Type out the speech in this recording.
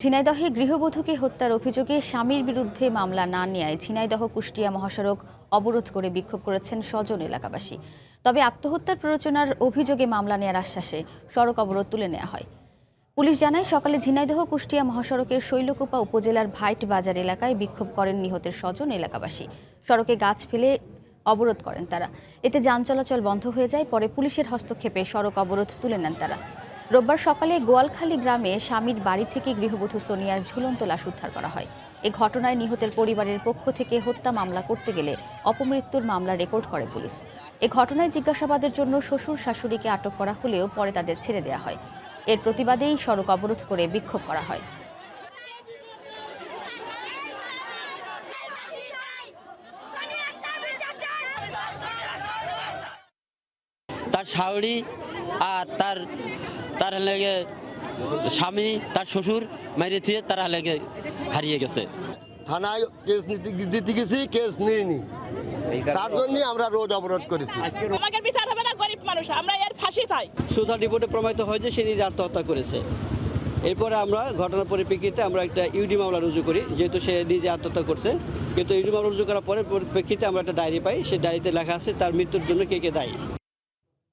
ঝিনাইদহে গৃহবধূকে হত্যার অভিযোগে স্বামীর বিরুদ্ধে মামলা না নেয় ঝিনাইদহ কুষ্টিয়া মহাসড়ক অবরোধ করে বিক্ষোভ করেছেন স্বজন এলাকাবাসী। তবে আত্মহত্যার প্ররোচনার অভিযোগে মামলা নেওয়ার আশ্বাসে সড়ক অবরোধ তুলে নেওয়া হয়। পুলিশ জানায় সকালে ঝিনাইদহ কুষ্টিয়া মহাসড়কের শৈলকুপা উপজেলার ভাইট বাজার এলাকায় বিক্ষোভ করেন নিহতের স্বজন এলাকাবাসী। সড়কে গাছ ফেলে অবরোধ করেন তারা। এতে যান চলাচল বন্ধ হয়ে যায়। পরে পুলিশের হস্তক্ষেপে সড়ক অবরোধ তুলে নেন তারা। রোববার সকালে গোয়ালখালী গ্রামে স্বামীর বাড়ি থেকে গৃহবধূ সোনিয়ার ঝুলন্ত লাশ উদ্ধার করা হয়। এ ঘটনায় নিহতের পরিবারের পক্ষ থেকে হত্যা মামলা করতে গেলে অপমৃত্যুর মামলা রেকর্ড করে পুলিশ। এ ঘটনায় জিজ্ঞাসাবাদের জন্য শ্বশুর শাশুড়িকে আটক করা হলেও পরে তাদের ছেড়ে দেওয়া হয়। এর প্রতিবাদেই সড়ক অবরোধ করে বিক্ষোভ করা হয়। তার শাশুড়ি আর তার লেগে স্বামী, তার শ্বশুর মাইরে থুয়ে তারা লেগে হারিয়ে গেছে। থানায় কেস দিতে গেছি, কেস নিইনি, তার জন্য আমরা রোড অবরোধ করেছি। আমাদের বিচার হবে না, গরিব মানুষ, আমরা এর ফাঁসি চাই। সুতার রিপোর্টে প্রমাণিত হয় যে সে নিজে আত্মহত্যা করেছে। এরপরে আমরা ঘটনার পরিপ্রেক্ষিতে আমরা একটা ইউডি মামলা রুজু করি, যেহেতু সে নিজে আত্মহত্যা করছে। কিন্তু ইউডি মামলা রুজু করার পরের পরিপ্রেক্ষিতে আমরা একটা ডায়েরি পাই, সেই ডায়েরিতে লেখা আছে তার মৃত্যুর জন্য কে কে দায়ী।